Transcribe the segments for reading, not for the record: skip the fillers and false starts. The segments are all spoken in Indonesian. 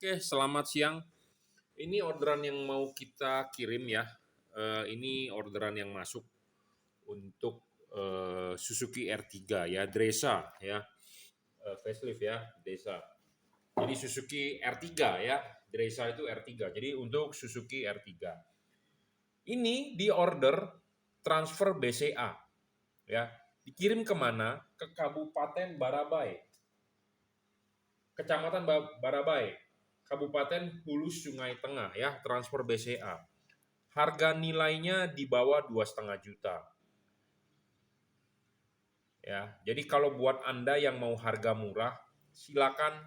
Oke, selamat siang. Ini orderan yang mau kita kirim ya. Ini orderan yang masuk untuk Suzuki R3 ya, Dresa ya. Facelift ya, Dresa. Jadi Suzuki R3 ya, Dresa itu R3. Jadi untuk Suzuki R3. Ini di order transfer BCA ya. Dikirim kemana? Ke Kabupaten Barabai. Kecamatan Barabai, Kabupaten Hulu Sungai Tengah ya, transfer BCA. Harga nilainya di bawah 2,5 juta. Ya, jadi kalau buat Anda yang mau harga murah, silakan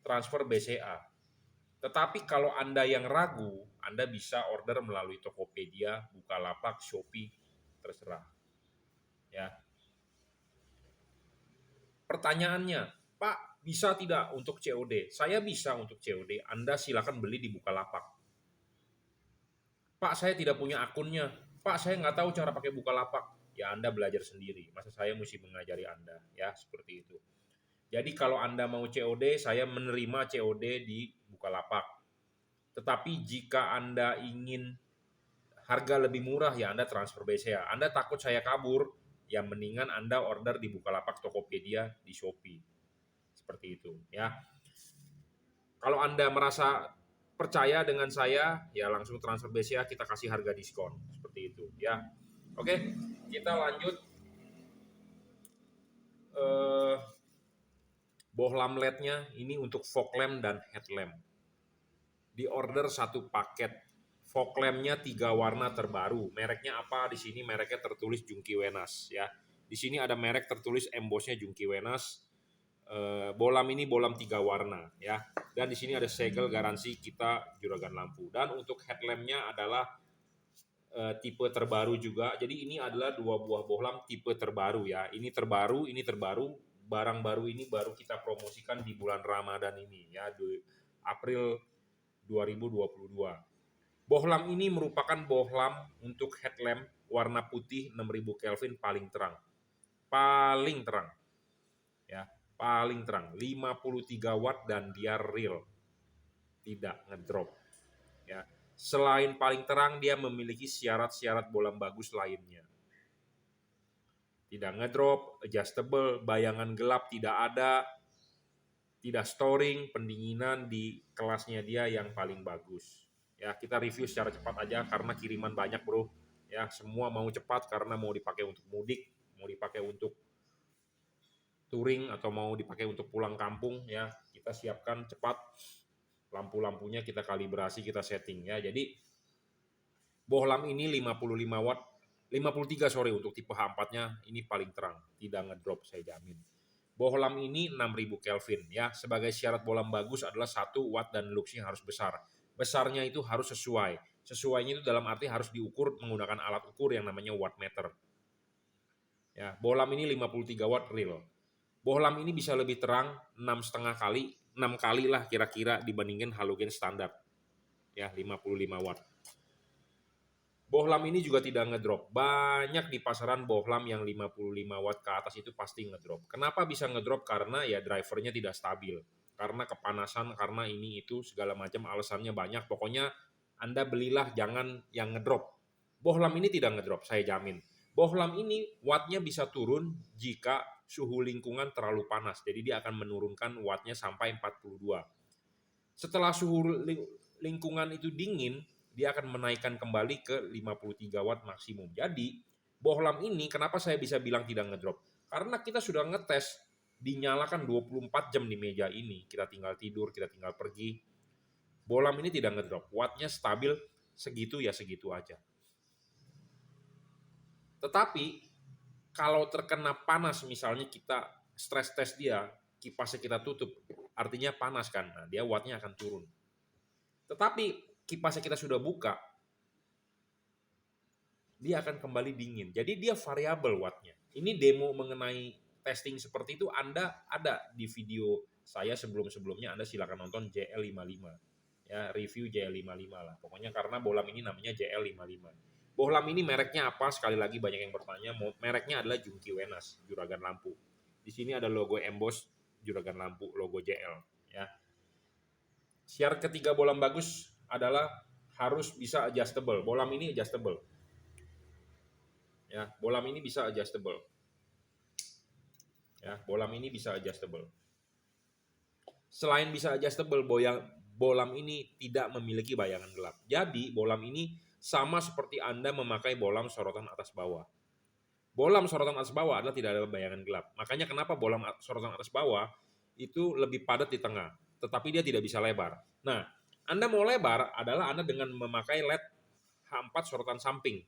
transfer BCA. Tetapi kalau Anda yang ragu, Anda bisa order melalui Tokopedia, Bukalapak, Shopee, terserah. Ya. Pertanyaannya, Pak, bisa tidak untuk COD? Saya bisa untuk COD. Anda silakan beli di Bukalapak. Pak, saya tidak punya akunnya. Pak, saya nggak tahu cara pakai Bukalapak. Ya, Anda belajar sendiri. Masa saya mesti mengajari Anda? Ya, seperti itu. Jadi kalau Anda mau COD, saya menerima COD di Bukalapak. Tetapi jika Anda ingin harga lebih murah, ya Anda transfer BCA. Anda takut saya kabur, ya mendingan Anda order di Bukalapak, Tokopedia, di Shopee. Seperti itu, ya. Kalau Anda merasa percaya dengan saya, ya langsung transfer BCA, kita kasih harga diskon. Seperti itu, ya. Oke, kita lanjut. Eh, bohlam LED-nya ini untuk fog lamp dan headlamp. Di order satu paket. Fog lamp-nya 3 warna terbaru. Mereknya apa? Di sini mereknya tertulis Jungki Wenas, ya. Di sini ada merek tertulis embossnya Jungki Wenas. Bohlam ini bohlam 3 warna, ya. Dan di sini ada segel garansi kita juragan lampu. Dan untuk headlamp-nya adalah tipe terbaru juga. Jadi ini adalah 2 buah bohlam tipe terbaru ya. Ini terbaru, ini terbaru. Barang baru ini baru kita promosikan di bulan Ramadan ini ya, di April 2022. Bohlam ini merupakan bohlam untuk headlamp warna putih 6000 Kelvin paling terang. Paling terang. Ya, paling terang. 53 watt dan dia real. Tidak ngedrop. Ya. Selain paling terang, dia memiliki syarat-syarat bohlam bagus lainnya. Tidak ngedrop, adjustable, bayangan gelap tidak ada, tidak storing, pendinginan di kelasnya dia yang paling bagus. Ya, kita review secara cepat aja karena kiriman banyak, Bro. Ya, semua mau cepat karena mau dipakai untuk mudik, mau dipakai untuk touring atau mau dipakai untuk pulang kampung ya. Kita siapkan cepat. Lampu-lampunya kita kalibrasi, kita setting ya. Jadi bohlam ini 55 watt, 53 sorry untuk tipe H4-nya ini paling terang, tidak ngedrop saya jamin. Bohlam ini 6000 Kelvin ya. Sebagai syarat bohlam bagus adalah 1 watt dan luxnya harus besar. Besarnya itu harus sesuai. Sesuainya itu dalam arti harus diukur menggunakan alat ukur yang namanya wattmeter. Ya, bohlam ini 53 watt real. Bohlam ini bisa lebih terang 6,5 kali, 6 kali lah kira-kira dibandingkan halogen standar. Ya, 55 watt. Bohlam ini juga tidak ngedrop. Banyak di pasaran bohlam yang 55 watt ke atas itu pasti ngedrop. Kenapa bisa ngedrop? Karena ya drivernya tidak stabil. Karena kepanasan, karena ini itu segala macam alasannya banyak. Pokoknya Anda belilah jangan yang ngedrop. Bohlam ini tidak ngedrop, saya jamin. Bohlam ini wattnya bisa turun jika suhu lingkungan terlalu panas. Jadi dia akan menurunkan wattnya sampai 42. Setelah suhu lingkungan itu dingin, dia akan menaikkan kembali ke 53 watt maksimum. Jadi, bohlam ini kenapa saya bisa bilang tidak ngedrop? Karena kita sudah ngetes, dinyalakan 24 jam di meja ini. Kita tinggal tidur, kita tinggal pergi. Bohlam ini tidak ngedrop. Wattnya stabil, segitu ya segitu aja. Tetapi, kalau terkena panas, misalnya kita stress test dia, kipasnya kita tutup, artinya panas kan, nah, dia wattnya akan turun. Tetapi kipasnya kita sudah buka, dia akan kembali dingin. Jadi dia variabel wattnya. Ini demo mengenai testing seperti itu Anda ada di video saya sebelum-sebelumnya, Anda silakan nonton JL55. Ya, review JL55 lah. Pokoknya karena bohlam ini namanya JL55. Bohlam ini mereknya apa? Sekali lagi banyak yang bertanya. Mereknya adalah Jungki Wenas, juragan lampu. Di sini ada logo emboss juragan lampu, logo JL. Ya. Syarat ketiga bolam bagus adalah harus bisa adjustable. Bolam ini adjustable. Ya, bolam ini bisa adjustable. Ya, bolam ini bisa adjustable. Selain bisa adjustable, bolam ini tidak memiliki bayangan gelap. Jadi, bolam ini sama seperti Anda memakai bolam sorotan atas bawah. Bolam sorotan atas bawah adalah tidak ada bayangan gelap. Makanya kenapa bolam sorotan atas bawah itu lebih padat di tengah, tetapi dia tidak bisa lebar. Nah, Anda mau lebar adalah Anda dengan memakai LED H4 sorotan samping.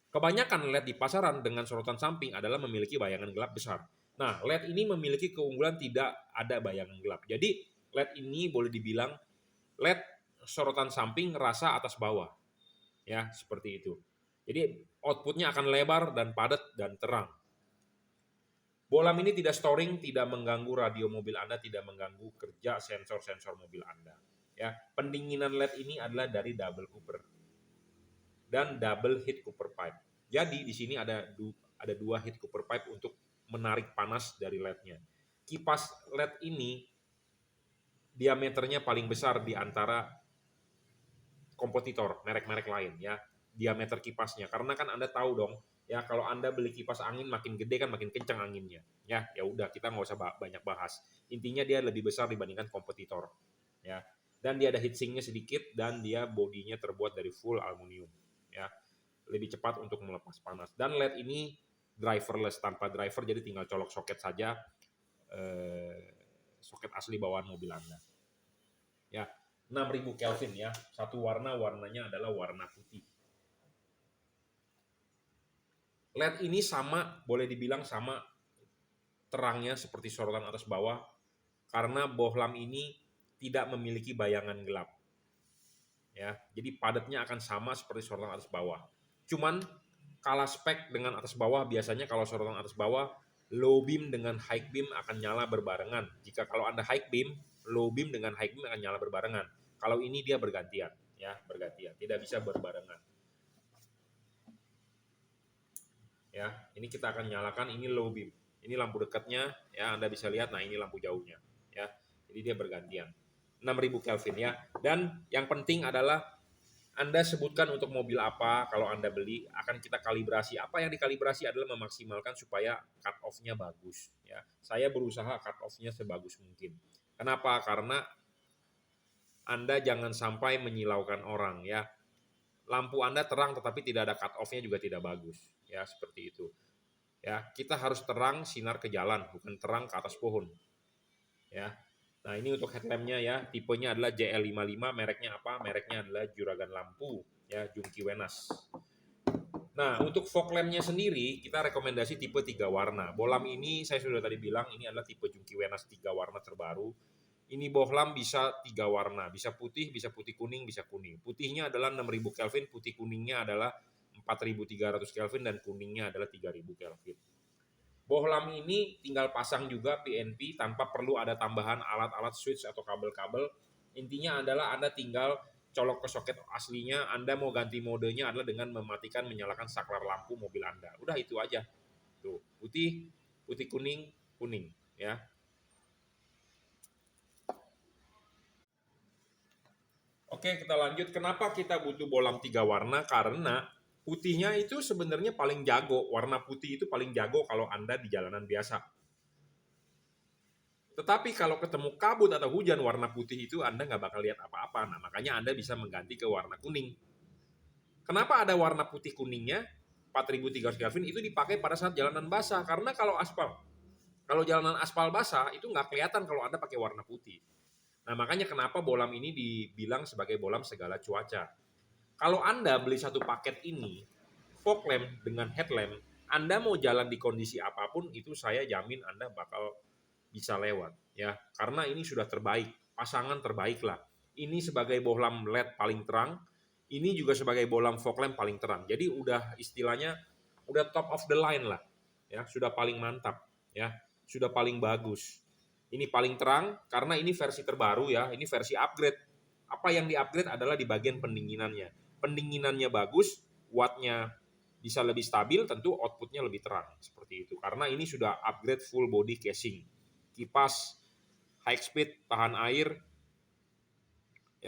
Kebanyakan LED di pasaran dengan sorotan samping adalah memiliki bayangan gelap besar. Nah, LED ini memiliki keunggulan tidak ada bayangan gelap. Jadi, LED ini boleh dibilang LED sorotan samping rasa atas bawah. Ya, seperti itu. Jadi, outputnya akan lebar dan padat dan terang. Bolam ini tidak storing, tidak mengganggu radio mobil Anda, tidak mengganggu kerja sensor-sensor mobil Anda. Ya, pendinginan LED ini adalah dari double Cooper dan double heat Cooper pipe. Jadi di sini ada dua heat Cooper pipe untuk menarik panas dari LED-nya. Kipas LED ini diameternya paling besar di antara kompetitor, merek-merek lain ya. Diameter kipasnya, karena kan Anda tahu dong, ya kalau Anda beli kipas angin makin gede kan makin kencang anginnya. Ya udah kita nggak usah banyak bahas. Intinya dia lebih besar dibandingkan kompetitor. Ya. Dan dia ada heatsinknya sedikit dan dia bodinya terbuat dari full aluminium. Ya. Lebih cepat untuk melepas panas. Dan LED ini driverless, tanpa driver, jadi tinggal colok soket saja, soket asli bawaan mobil Anda. Ya, 6000 Kelvin ya. Satu warnanya adalah warna putih. LED ini sama, boleh dibilang sama terangnya seperti sorotan atas bawah, karena bohlam ini tidak memiliki bayangan gelap. Ya, jadi padatnya akan sama seperti sorotan atas bawah. Cuman kalah spek dengan atas bawah, biasanya kalau sorotan atas bawah, low beam dengan high beam akan nyala berbarengan. Jika kalau Anda high beam, low beam dengan high beam akan nyala berbarengan. Kalau ini dia bergantian, ya bergantian, tidak bisa berbarengan. Ya, ini kita akan nyalakan, ini low beam. Ini lampu dekatnya, ya Anda bisa lihat, nah ini lampu jauhnya, ya. Jadi dia bergantian. 6000 Kelvin ya. Dan yang penting adalah Anda sebutkan untuk mobil apa kalau Anda beli, akan kita kalibrasi. Apa yang dikalibrasi adalah memaksimalkan supaya cut off-nya bagus, ya. Saya berusaha cut off-nya sebagus mungkin. Kenapa? Karena Anda jangan sampai menyilaukan orang, ya. Lampu Anda terang tetapi tidak ada cut off-nya juga tidak bagus, ya seperti itu. Ya, kita harus terang sinar ke jalan, bukan terang ke atas pohon. Ya. Nah, ini untuk headlampnya ya, tipenya adalah JL55, mereknya apa? Mereknya adalah Juragan Lampu, ya, Jungki Wenas. Nah, untuk fog lampnya sendiri, kita rekomendasi tipe 3 warna. Bohlam ini, saya sudah tadi bilang, ini adalah tipe Jungki Wenas 3 warna terbaru. Ini bohlam bisa 3 warna, bisa putih kuning, bisa kuning. Putihnya adalah 6000 Kelvin, putih kuningnya adalah 4300 Kelvin, dan kuningnya adalah 3000 Kelvin. Bohlam ini tinggal pasang juga PNP tanpa perlu ada tambahan alat-alat switch atau kabel-kabel. Intinya adalah Anda tinggal colok ke soket aslinya. Anda mau ganti modenya adalah dengan mematikan menyalakan saklar lampu mobil Anda. Udah itu aja. Tuh, putih, putih kuning, kuning ya. Oke, kita lanjut. Kenapa kita butuh bohlam 3 warna? Karena putihnya itu sebenarnya paling jago. Warna putih itu paling jago kalau Anda di jalanan biasa. Tetapi kalau ketemu kabut atau hujan, warna putih itu Anda nggak bakal lihat apa-apa. Nah, makanya Anda bisa mengganti ke warna kuning. Kenapa ada warna putih kuningnya? 4300 Kelvin itu dipakai pada saat jalanan basah. Karena kalau jalanan aspal basah itu nggak kelihatan kalau Anda pakai warna putih. Nah, makanya kenapa bohlam ini dibilang sebagai bohlam segala cuaca. Kalau Anda beli satu paket ini, fog lamp dengan headlamp, Anda mau jalan di kondisi apapun, itu saya jamin Anda bakal bisa lewat. Ya, karena ini sudah terbaik, pasangan terbaik lah. Ini sebagai bohlam LED paling terang, ini juga sebagai bohlam fog lamp paling terang. Jadi udah istilahnya udah top of the line lah. Ya, sudah paling mantap, ya. Sudah paling bagus. Ini paling terang karena ini versi terbaru ya, ini versi upgrade. Apa yang di-upgrade adalah di bagian pendinginannya. Pendinginannya bagus, wattnya bisa lebih stabil, tentu outputnya lebih terang seperti itu. Karena ini sudah upgrade full body casing, kipas high speed, tahan air,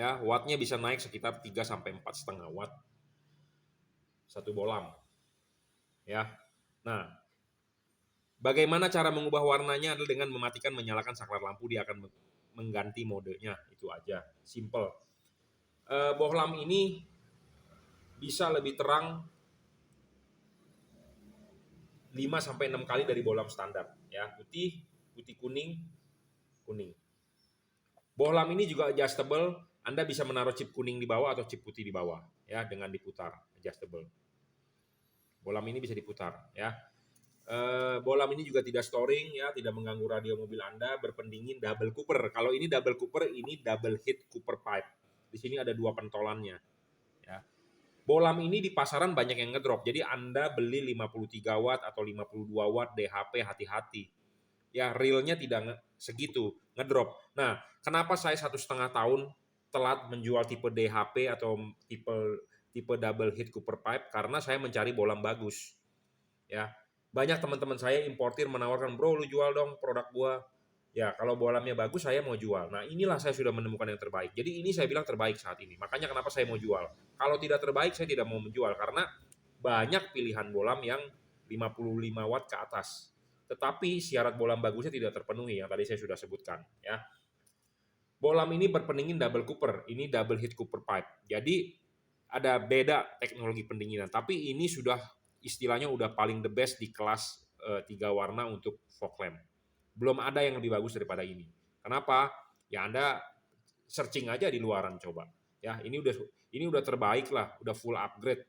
Ya, wattnya bisa naik sekitar 3 sampai 4,5 watt satu bolam. Ya. Nah, bagaimana cara mengubah warnanya adalah dengan mematikan menyalakan saklar lampu, dia akan mengganti modenya, itu aja. Simple. Bohlam ini bisa lebih terang 5 sampai 6 kali dari bohlam standar, ya. Putih, putih kuning, kuning. Bohlam ini juga adjustable, Anda bisa menaruh chip kuning di bawah atau chip putih di bawah, ya, dengan diputar, adjustable. Bohlam ini bisa diputar, ya. Bohlam ini juga tidak storing, ya, tidak mengganggu radio mobil Anda, berpendingin double cooper. Kalau ini double cooper, ini double heat cooper pipe. Di sini ada 2 pentolannya, ya. Bohlam ini di pasaran banyak yang ngedrop. Jadi Anda beli 53 watt atau 52 watt DHP, hati-hati. Ya, realnya tidak segitu, ngedrop. Nah, kenapa saya 1,5 tahun telat menjual tipe DHP atau tipe double heat cooper pipe? Karena saya mencari bohlam bagus. Ya, banyak teman-teman saya importir menawarkan, bro lu jual dong produk gua. Ya, kalau bohlamnya bagus saya mau jual. Nah, inilah saya sudah menemukan yang terbaik. Jadi ini saya bilang terbaik saat ini. Makanya kenapa saya mau jual. Kalau tidak terbaik saya tidak mau menjual karena banyak pilihan bohlam yang 55 watt ke atas. Tetapi syarat bohlam bagusnya tidak terpenuhi yang tadi saya sudah sebutkan, ya. Bohlam ini berpendingin double cooper, ini double heat cooper pipe. Jadi ada beda teknologi pendinginan, tapi ini sudah istilahnya udah paling the best di kelas 3 warna untuk fog lamp. Belum ada yang lebih bagus daripada ini. Kenapa? Ya Anda searching aja di luaran coba. Ya, ini udah terbaik lah, udah full upgrade.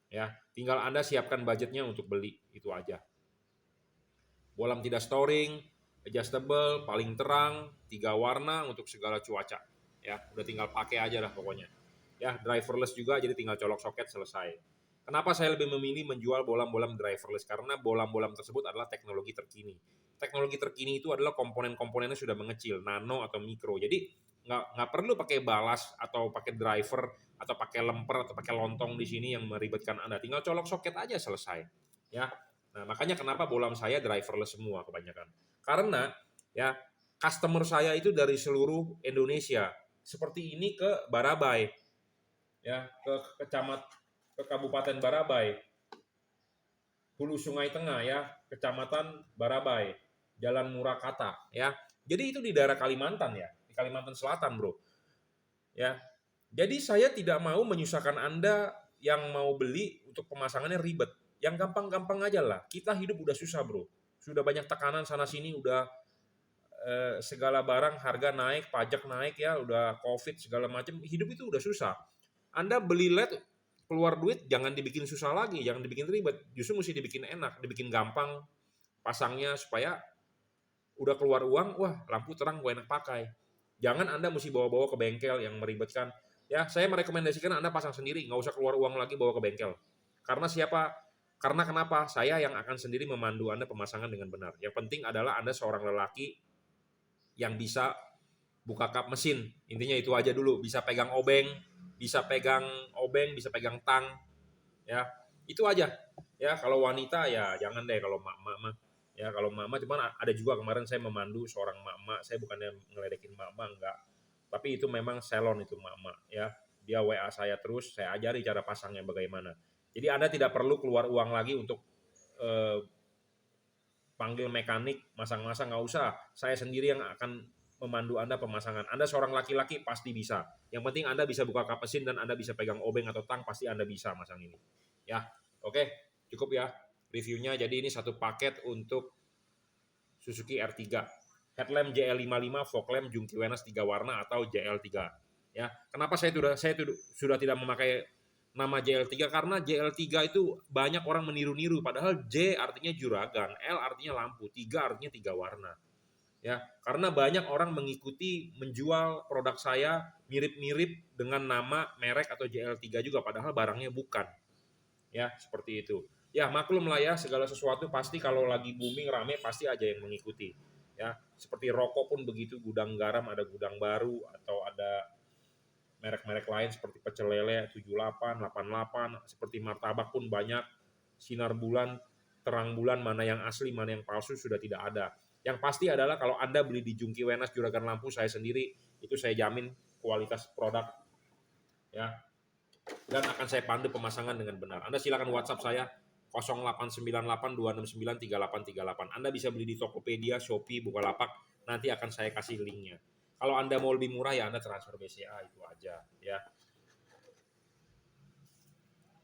Ya, tinggal Anda siapkan budgetnya untuk beli, itu aja. Bohlam tidak storing, adjustable, paling terang, 3 warna untuk segala cuaca. Ya, udah tinggal pakai aja lah pokoknya. Ya, driverless juga, jadi tinggal colok soket selesai. Kenapa saya lebih memilih menjual bohlam-bohlam driverless? Karena bohlam-bohlam tersebut adalah teknologi terkini. Teknologi terkini itu adalah komponen-komponennya sudah mengecil, nano atau mikro. Jadi nggak perlu pakai balas atau pakai driver atau pakai lemper atau pakai lontong di sini yang meribetkan Anda. Tinggal colok soket aja selesai. Ya, nah, makanya kenapa bohlam saya driverless semua kebanyakan. Karena ya customer saya itu dari seluruh Indonesia. Seperti ini ke Barabai. Ya, ke Kabupaten Barabai. Hulu Sungai Tengah, ya, Kecamatan Barabai, Jalan Murakata, ya. Jadi itu di daerah Kalimantan, ya, di Kalimantan Selatan, bro. Ya. Jadi saya tidak mau menyusahkan Anda yang mau beli untuk pemasangannya ribet. Yang gampang-gampang aja lah. Kita hidup udah susah, bro. Sudah banyak tekanan sana sini, udah segala barang harga naik, pajak naik, ya, udah COVID segala macam. Hidup itu udah susah. Anda beli LED keluar duit jangan dibikin susah lagi, jangan dibikin ribet. Justru mesti dibikin enak, dibikin gampang pasangnya supaya udah keluar uang, wah lampu terang gue enak pakai. Jangan Anda mesti bawa-bawa ke bengkel yang meribetkan. Ya, saya merekomendasikan Anda pasang sendiri, nggak usah keluar uang lagi bawa ke bengkel. Karena siapa? Karena kenapa? Saya yang akan sendiri memandu Anda pemasangan dengan benar. Yang penting adalah Anda seorang lelaki yang bisa buka kap mesin. Intinya itu aja dulu, bisa pegang obeng, bisa pegang tang, ya. Itu aja. Ya, kalau wanita ya jangan deh kalau mak-mak. Ya, kalau mama cuman ada juga kemarin saya memandu seorang mama, saya bukannya ngeledekin mama enggak. Tapi itu memang salon itu mama, ya. Dia WA saya terus, saya ajari cara pasangnya bagaimana. Jadi Anda tidak perlu keluar uang lagi untuk panggil mekanik, masang-masang nggak usah. Saya sendiri yang akan memandu Anda pemasangan. Anda seorang laki-laki pasti bisa. Yang penting Anda bisa buka kap mesin dan Anda bisa pegang obeng atau tang, pasti Anda bisa masang ini. Ya, oke, cukup ya reviewnya. Jadi ini satu paket untuk Suzuki R3. Headlamp JL55, fog lamp jungki Wenas 3 warna atau JL3. Ya, kenapa saya sudah tidak memakai nama JL3? Karena JL3 itu banyak orang meniru-niru, padahal J artinya juragan, L artinya lampu, 3 artinya 3 warna. Ya, karena banyak orang mengikuti menjual produk saya mirip-mirip dengan nama merek atau JL3 juga, padahal barangnya bukan. Ya, seperti itu. Ya, maklum lah ya, segala sesuatu pasti kalau lagi booming rame pasti aja yang mengikuti. Ya, seperti rokok pun begitu, gudang garam ada gudang baru atau ada merek-merek lain seperti pecel lele 78, 88, seperti martabak pun banyak. Sinar bulan, terang bulan, mana yang asli, mana yang palsu sudah tidak ada. Yang pasti adalah kalau Anda beli di Jungki Wenas Juragan Lampu saya sendiri, itu saya jamin kualitas produk ya, dan akan saya pandu pemasangan dengan benar. Anda silakan WhatsApp saya 089826938838. Anda bisa beli di Tokopedia, Shopee, Bukalapak, nanti akan saya kasih linknya. Kalau Anda mau lebih murah ya Anda transfer BCA, itu aja ya.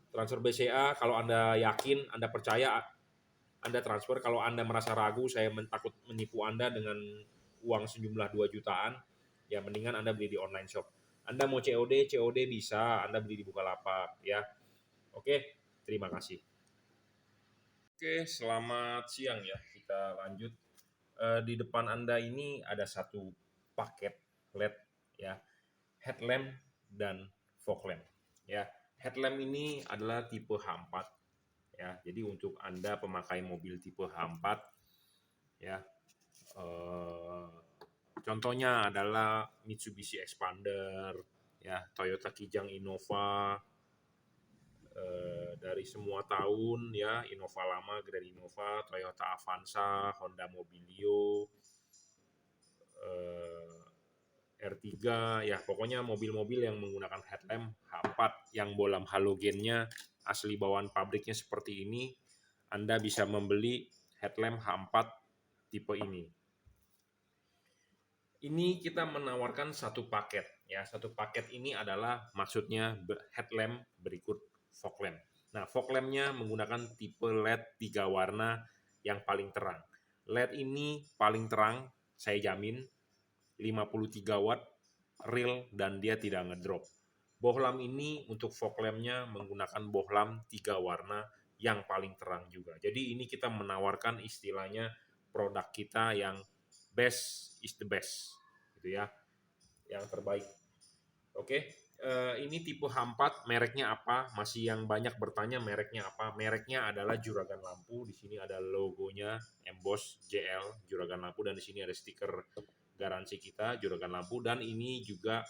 Transfer BCA kalau Anda yakin, Anda percaya, Anda transfer. Kalau Anda merasa ragu, saya takut menipu Anda dengan uang sejumlah 2 jutaan, ya mendingan Anda beli di online shop. Anda mau COD bisa, Anda beli di Bukalapak ya. Oke, terima kasih. Oke, selamat siang ya. Kita lanjut. Di depan Anda ini ada satu paket LED ya, headlamp dan fog lamp ya. Headlamp ini adalah tipe H4 ya. Jadi untuk Anda pemakai mobil tipe H4 ya, contohnya adalah Mitsubishi Expander ya, Toyota Kijang Innova, dari semua tahun ya, Innova lama, Grand Innova, Toyota Avanza, Honda Mobilio, R3 ya, pokoknya mobil-mobil yang menggunakan headlamp H4 yang bolam halogennya asli bawaan pabriknya seperti ini, Anda bisa membeli headlamp H4 tipe ini. Ini kita menawarkan satu paket ya. Satu paket ini adalah maksudnya headlamp berikut fog lamp. Nah, fog lampnya menggunakan tipe LED 3 warna yang paling terang. LED ini paling terang, saya jamin 53 watt real dan dia tidak ngedrop. Bohlam ini untuk fog lampnya menggunakan bohlam 3 warna yang paling terang juga. Jadi ini kita menawarkan istilahnya produk kita yang best is the best, gitu ya, yang terbaik. Oke, ini tipe H4, mereknya apa? Masih yang banyak bertanya mereknya apa? Mereknya adalah Juragan Lampu. Di sini ada logonya emboss JL Juragan Lampu, dan di sini ada stiker garansi kita Juragan Lampu, dan ini juga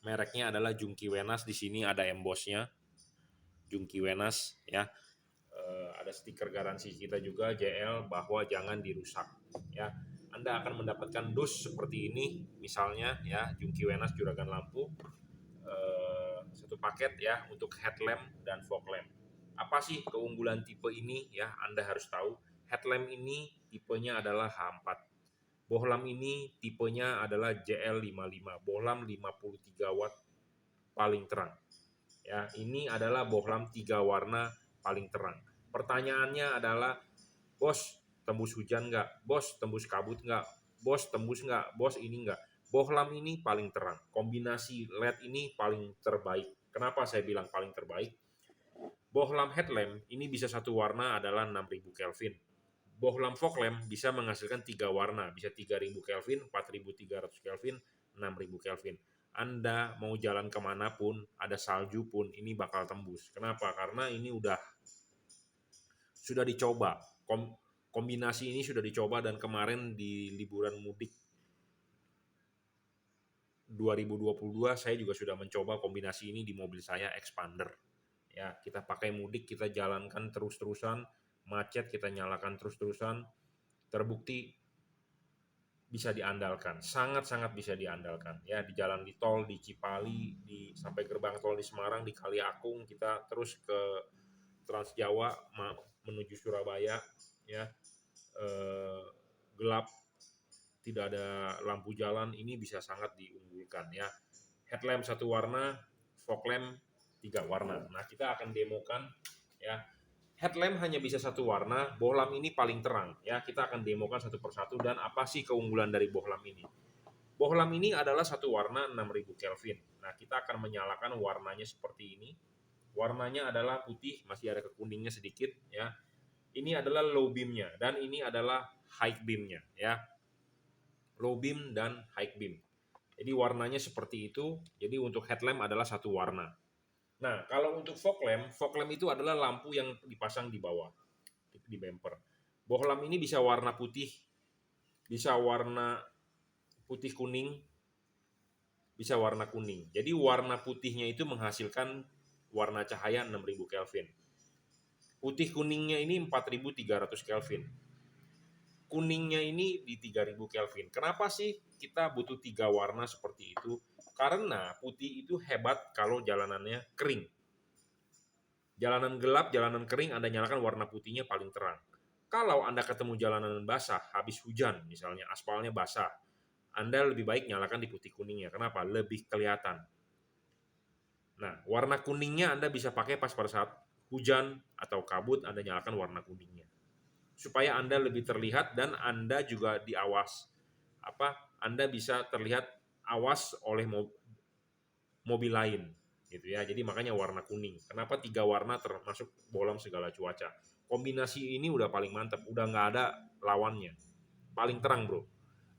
mereknya adalah Jungki Wenas. Di sini ada embossnya Jungki Wenas ya. Ada stiker garansi kita juga JL bahwa jangan dirusak ya. Anda akan mendapatkan dus seperti ini misalnya ya, Jungki Wenas Juragan Lampu, satu paket ya untuk headlamp dan fog lamp. Apa sih keunggulan tipe ini ya, Anda harus tahu. Headlamp ini tipenya adalah H4. Bohlam ini tipenya adalah JL55. Bohlam 53 watt paling terang. Ya, ini adalah bohlam 3 warna paling terang. Pertanyaannya adalah, bos tembus hujan nggak? Bos tembus kabut nggak? Bos tembus nggak? Bos ini nggak? Bohlam ini paling terang. Kombinasi LED ini paling terbaik. Kenapa saya bilang paling terbaik? Bohlam headlamp ini bisa satu warna adalah 6000 Kelvin. Bohlam fog lamp bisa menghasilkan 3 warna, bisa 3000 Kelvin, 4300 Kelvin, 6000 Kelvin. Anda mau jalan kemanapun, ada salju pun, ini bakal tembus. Kenapa? Karena ini sudah dicoba. Kombinasi ini sudah dicoba, dan kemarin di liburan mudik 2022 saya juga sudah mencoba kombinasi ini di mobil saya Expander. Ya, kita pakai mudik, kita jalankan terus-terusan, macet kita nyalakan terus-terusan, terbukti bisa diandalkan, sangat-sangat bisa diandalkan ya. Di jalan di tol, di Cipali, sampai gerbang tol di Semarang, di Kali Akung, kita terus ke Trans Jawa menuju Surabaya ya, gelap, tidak ada lampu jalan, ini bisa sangat diunggulkan ya. Headlamp satu warna, fog lamp 3 warna. Nah, kita akan demokan ya. Headlamp hanya bisa satu warna, bohlam ini paling terang ya. Kita akan demokan satu persatu. Dan apa sih keunggulan dari bohlam ini? Bohlam ini adalah satu warna 6000 Kelvin. Nah, kita akan menyalakan warnanya seperti ini. Warnanya adalah putih, masih ada kekuningnya sedikit ya. Ini adalah low beamnya, dan ini adalah high beamnya ya. Low beam dan high beam. Jadi warnanya seperti itu. Jadi untuk headlamp adalah satu warna. Nah, kalau untuk fog lamp itu adalah lampu yang dipasang di bawah, di bumper. Bohlam ini bisa warna putih, bisa warna putih kuning, bisa warna kuning. Jadi warna putihnya itu menghasilkan warna cahaya 6000 Kelvin. Putih kuningnya ini 4300 Kelvin. Kuningnya ini di 3000 Kelvin. Kenapa sih kita butuh 3 warna seperti itu? Karena putih itu hebat kalau jalanannya kering. Jalanan gelap, jalanan kering Anda nyalakan warna putihnya paling terang. Kalau Anda ketemu jalanan basah, habis hujan, misalnya aspalnya basah, Anda lebih baik nyalakan di putih kuningnya. Kenapa? Lebih kelihatan. Nah, warna kuningnya Anda bisa pakai pas pada saat hujan atau kabut, Anda nyalakan warna kuningnya. Supaya Anda lebih terlihat dan Anda juga Anda bisa terlihat awas oleh mobil lain gitu ya. Jadi makanya warna kuning. Kenapa 3 warna termasuk bolam segala cuaca? Kombinasi ini udah paling mantap, udah nggak ada lawannya. Paling terang, Bro.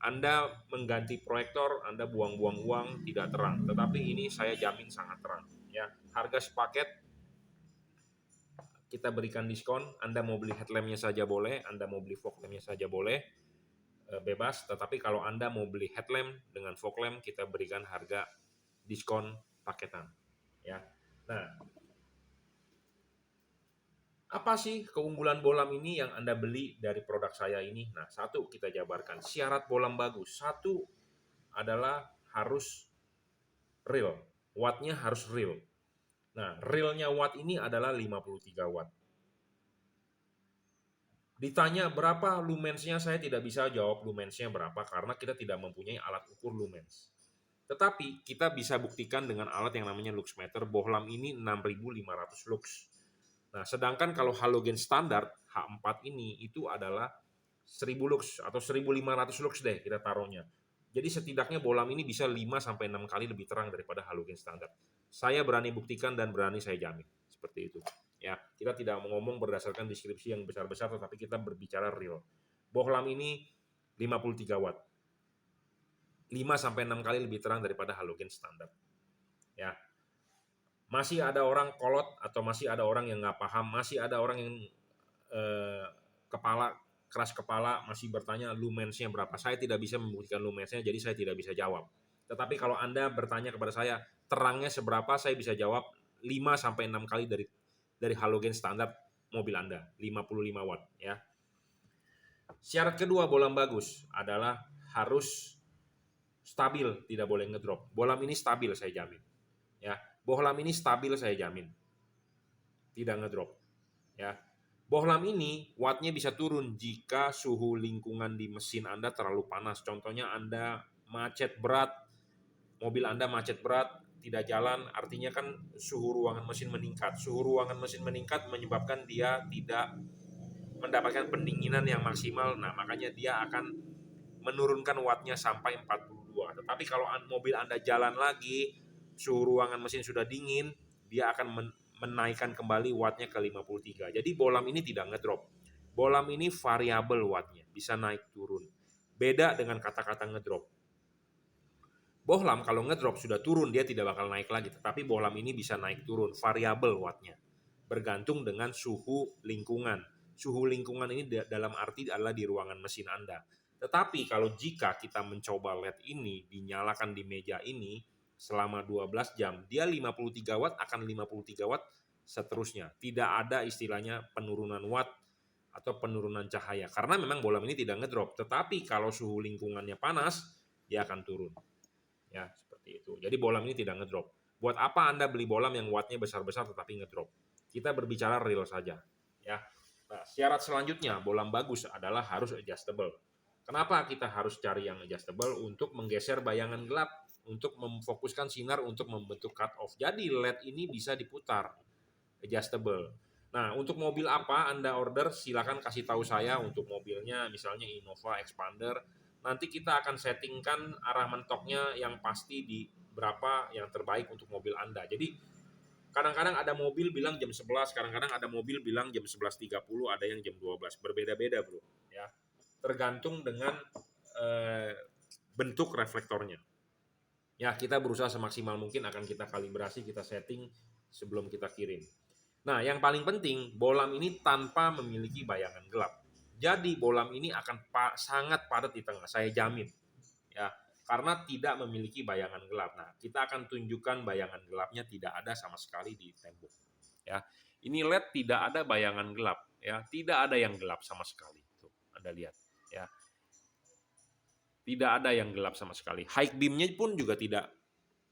Anda mengganti proyektor, Anda buang-buang uang tidak terang, tetapi ini saya jamin sangat terang ya. Harga sepaket kita berikan diskon, Anda mau beli headlampnya saja boleh, Anda mau beli fog lampnya saja boleh, bebas. Tetapi kalau Anda mau beli headlamp dengan fog lamp, kita berikan harga diskon paketan ya. Nah, apa sih keunggulan bolam ini yang Anda beli dari produk saya ini? Nah, satu kita jabarkan, syarat bolam bagus. Satu adalah harus real, wattnya harus real. Nah, realnya watt ini adalah 53 watt. Ditanya berapa lumensnya, saya tidak bisa jawab lumensnya berapa karena kita tidak mempunyai alat ukur lumens. Tetapi kita bisa buktikan dengan alat yang namanya luxmeter. Bohlam ini 6500 lux. Nah, sedangkan kalau halogen standar H4 ini itu adalah 1000 lux atau 1500 lux deh kita taruhnya. Jadi setidaknya bohlam ini bisa 5 sampai 6 kali lebih terang daripada halogen standar. Saya berani buktikan dan berani saya jamin. Seperti itu. Ya, kita tidak ngomong berdasarkan deskripsi yang besar-besar, tetapi kita berbicara real. Bohlam ini 53 watt. 5 sampai 6 kali lebih terang daripada halogen standar. Ya. Masih ada orang kolot atau masih ada orang yang nggak paham, masih ada orang yang keras kepala masih bertanya lumensnya berapa. Saya tidak bisa membuktikan lumensnya, jadi saya tidak bisa jawab. Tetapi kalau Anda bertanya kepada saya, terangnya seberapa, saya bisa jawab 5 sampai 6 kali dari halogen standar mobil Anda, 55 watt ya. Syarat kedua bolam bagus adalah harus stabil, tidak boleh ngedrop. Bolam ini stabil saya jamin. Ya, bohlam ini stabil saya jamin. Tidak ngedrop. Ya. Bohlam ini wattnya bisa turun jika suhu lingkungan di mesin Anda terlalu panas. Contohnya Anda macet berat, mobil Anda macet berat, tidak jalan, artinya kan suhu ruangan mesin meningkat. Suhu ruangan mesin meningkat menyebabkan dia tidak mendapatkan pendinginan yang maksimal. Nah, makanya dia akan menurunkan wattnya sampai 42. Tetapi kalau mobil Anda jalan lagi, suhu ruangan mesin sudah dingin, dia akan menaikkan kembali wattnya ke 53. Jadi bohlam ini tidak ngedrop. Bohlam ini variabel wattnya, bisa naik turun. Beda dengan kata-kata ngedrop. Bohlam kalau ngedrop sudah turun, dia tidak bakal naik lagi. Tetapi bohlam ini bisa naik turun, variabel wattnya. Bergantung dengan suhu lingkungan. Suhu lingkungan ini dalam arti adalah di ruangan mesin Anda. Tetapi kalau jika kita mencoba LED ini, dinyalakan di meja ini, selama 12 jam, dia 53 watt akan 53 watt seterusnya. Tidak ada istilahnya penurunan watt atau penurunan cahaya. Karena memang bohlam ini tidak ngedrop. Tetapi kalau suhu lingkungannya panas, dia akan turun. Ya, seperti itu. Jadi bohlam ini tidak ngedrop. Buat apa Anda beli bohlam yang wattnya besar-besar tetapi ngedrop? Kita berbicara real saja. Ya. Nah, syarat selanjutnya bohlam bagus adalah harus adjustable. Kenapa kita harus cari yang adjustable? Untuk menggeser bayangan gelap, untuk memfokuskan sinar, untuk membentuk cut off. Jadi LED ini bisa diputar, adjustable. Nah, untuk mobil apa Anda order, silakan kasih tahu saya. Untuk mobilnya misalnya Innova Expander, nanti kita akan settingkan arah mentoknya yang pasti di berapa yang terbaik untuk mobil Anda. Jadi kadang-kadang ada mobil bilang jam 11, kadang-kadang ada mobil bilang jam 11.30, ada yang jam 12. Berbeda-beda, Bro, ya. Tergantung dengan bentuk reflektornya. Ya, kita berusaha semaksimal mungkin akan kita kalibrasi, kita setting sebelum kita kirim. Nah, yang paling penting, bohlam ini tanpa memiliki bayangan gelap. Jadi bohlam ini akan sangat padat di tengah, saya jamin. Ya, karena tidak memiliki bayangan gelap. Nah, kita akan tunjukkan bayangan gelapnya tidak ada sama sekali di tembok. Ya, ini LED tidak ada bayangan gelap. Ya, tidak ada yang gelap sama sekali. Tuh, Anda lihat. Ya, tidak ada yang gelap sama sekali. High beamnya pun juga tidak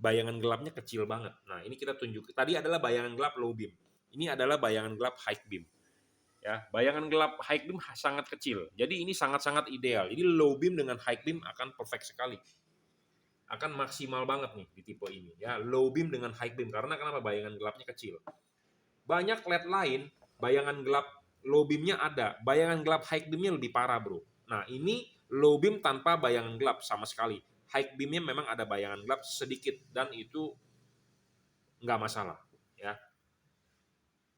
bayangan gelapnya kecil banget. Nah, ini kita tunjuk. Tadi adalah bayangan gelap low beam. Ini adalah bayangan gelap high beam. Ya, bayangan gelap high beam sangat kecil. Jadi ini sangat-sangat ideal. Jadi low beam dengan high beam akan perfect sekali. Akan maksimal banget nih di tipe ini. Ya, low beam dengan high beam. Karena kenapa? Bayangan gelapnya kecil. Banyak LED lain, bayangan gelap low beamnya ada. Bayangan gelap high beamnya lebih parah, bro. Nah, ini low beam tanpa bayangan gelap sama sekali. High beamnya memang ada bayangan gelap sedikit dan itu nggak masalah. Ya.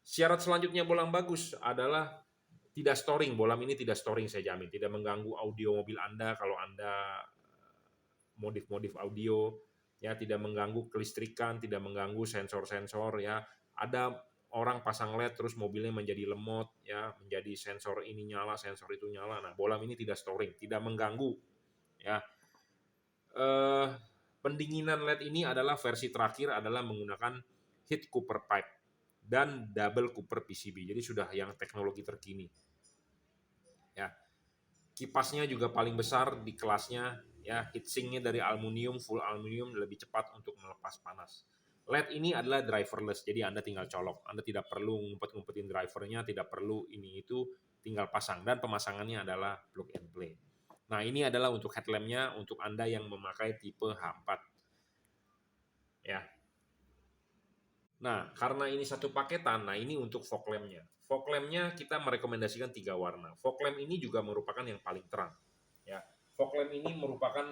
Syarat selanjutnya bolam bagus adalah tidak storing. Bolam ini tidak storing, saya jamin. Tidak mengganggu audio mobil Anda kalau Anda modif-modif audio. Ya, tidak mengganggu kelistrikan, tidak mengganggu sensor-sensor. Ya, ada orang pasang LED terus mobilnya menjadi lemot, ya, menjadi sensor ini nyala, sensor itu nyala. Nah, bolam ini tidak storing, tidak mengganggu. Ya, pendinginan LED ini adalah versi terakhir adalah menggunakan heat cooper pipe dan double cooper PCB. Jadi sudah yang teknologi terkini. Ya, kipasnya juga paling besar di kelasnya. Ya, heatsinknya dari aluminium, full aluminium, lebih cepat untuk melepas panas. LED ini adalah driverless, jadi Anda tinggal colok. Anda tidak perlu ngumpet-ngumpetin drivernya, tidak perlu ini itu, tinggal pasang. Dan pemasangannya adalah plug and play. Nah, ini adalah untuk headlampnya untuk Anda yang memakai tipe H4. Ya. Nah, karena ini satu paketan, nah ini untuk fog lampnya. Fog lampnya kita merekomendasikan 3 warna. Fog lamp ini juga merupakan yang paling terang. Ya, fog lamp ini merupakan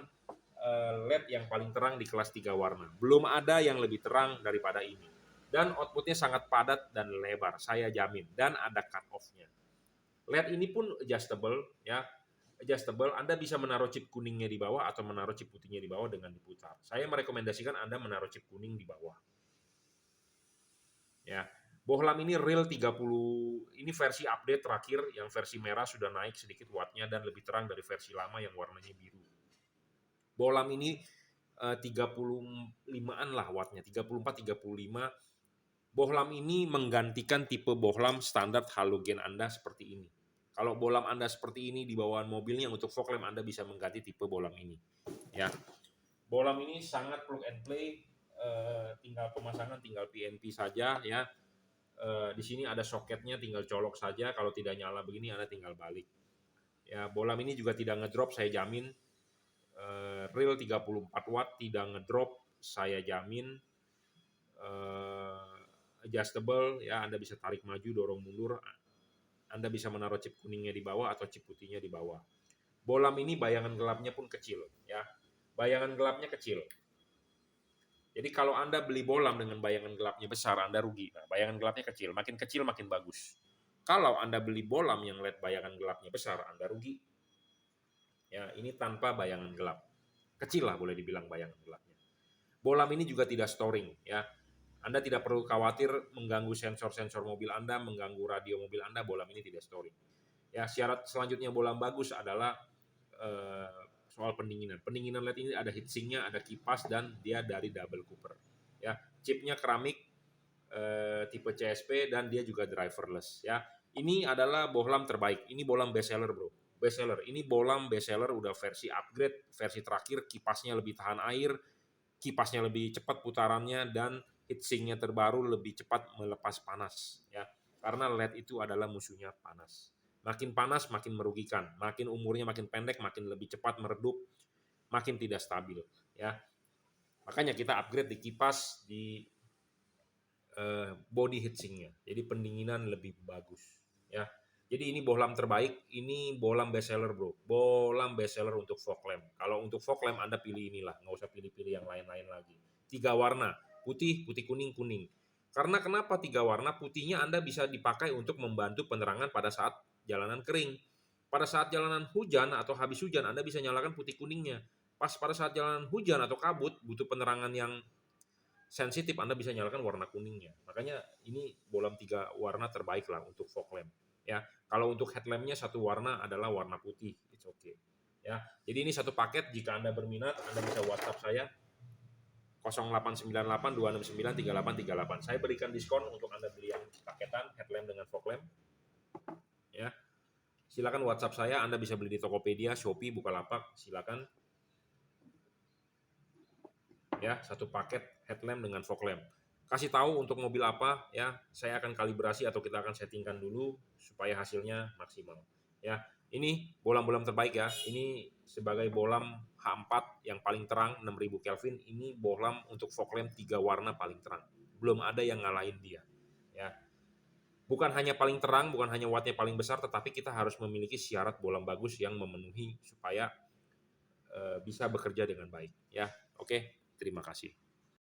LED yang paling terang di kelas 3 warna. Belum ada yang lebih terang daripada ini. Dan outputnya sangat padat dan lebar, saya jamin. Dan ada cut off-nya. LED ini pun adjustable, ya. Adjustable, Anda bisa menaruh chip kuningnya di bawah atau menaruh chip putihnya di bawah dengan diputar. Saya merekomendasikan Anda menaruh chip kuning di bawah. Ya. Bohlam ini real 30, ini versi update terakhir, yang versi merah sudah naik sedikit wattnya dan lebih terang dari versi lama yang warnanya biru. Bohlam ini 35-an lah wattnya, 34-35. Bohlam ini menggantikan tipe bohlam standar halogen Anda seperti ini. Kalau bohlam Anda seperti ini di bawaan mobilnya, untuk fog lamp Anda bisa mengganti tipe bohlam ini. Ya. Bohlam ini sangat plug and play, tinggal pemasangan, tinggal PNP saja, ya. Di sini ada soketnya, tinggal colok saja. Kalau tidak nyala begini, Anda tinggal balik. Ya, bohlam ini juga tidak ngedrop, saya jamin. Real 34 watt, tidak ngedrop, saya jamin. Adjustable, ya, Anda bisa tarik maju, dorong mundur. Anda bisa menaruh chip kuningnya di bawah atau chip putihnya di bawah. Bohlam ini bayangan gelapnya pun kecil, ya. Bayangan gelapnya kecil. Jadi kalau Anda beli bohlam dengan bayangan gelapnya besar, Anda rugi. Nah, bayangan gelapnya kecil makin bagus. Kalau Anda beli bohlam yang LED bayangan gelapnya besar, Anda rugi. Ya, ini tanpa bayangan gelap. Kecil lah boleh dibilang bayangan gelapnya. Bohlam ini juga tidak storing, ya. Anda tidak perlu khawatir mengganggu sensor-sensor mobil Anda, mengganggu radio mobil Anda, bohlam ini tidak storing. Ya, syarat selanjutnya bohlam bagus adalah soal pendinginan. Pendinginan LED ini ada heatsinknya, ada kipas, dan dia dari double cooper. Ya, chipnya keramik tipe CSP dan dia juga driverless. Ya, ini adalah bohlam terbaik. Ini bohlam best seller, bro. Best seller. Ini bohlam best seller udah versi upgrade, versi terakhir. Kipasnya lebih tahan air, kipasnya lebih cepat putarannya, dan heatsinknya terbaru lebih cepat melepas panas. Ya, karena LED itu adalah musuhnya panas. Makin panas makin merugikan, makin umurnya makin pendek, makin lebih cepat meredup, makin tidak stabil, ya. Makanya kita upgrade di kipas, di body heatsinknya, jadi pendinginan lebih bagus, ya. Jadi ini bohlam terbaik, ini bohlam best seller, bro. Bohlam best seller untuk fog lamp. Kalau untuk fog lamp Anda pilih inilah, nggak usah pilih-pilih yang lain-lain lagi. 3 warna, putih, putih kuning, kuning. Karena kenapa 3 warna? Putihnya Anda bisa dipakai untuk membantu penerangan pada saat jalanan kering. Pada saat jalanan hujan atau habis hujan, Anda bisa nyalakan putih kuningnya. Pas pada saat jalanan hujan atau kabut, butuh penerangan yang sensitif, Anda bisa nyalakan warna kuningnya. Makanya ini bohlam 3 warna terbaik lah untuk fog lamp. Ya, kalau untuk headlampnya satu warna adalah warna putih, it's okay. Ya, jadi ini satu paket. Jika Anda berminat, Anda bisa WhatsApp saya 0898-269-3838. Saya berikan diskon untuk Anda beli yang paketan headlamp dengan fog lamp. Ya, silakan WhatsApp saya. Anda bisa beli di Tokopedia, Shopee, Bukalapak, silakan. ya, satu paket headlamp dengan fog lamp. Kasih tahu untuk mobil apa, ya, saya akan kalibrasi atau kita akan settingkan dulu supaya hasilnya maksimal. Ya, ini bolam-bolam terbaik ya. Ini sebagai bolam H4 yang paling terang 6000 Kelvin. Ini bolam untuk fog lamp 3 warna paling terang. Belum ada yang ngalahin dia. Ya, bukan hanya paling terang, bukan hanya wattnya paling besar, tetapi kita harus memiliki syarat bolam bagus yang memenuhi supaya bisa bekerja dengan baik. Ya, oke. Terima kasih.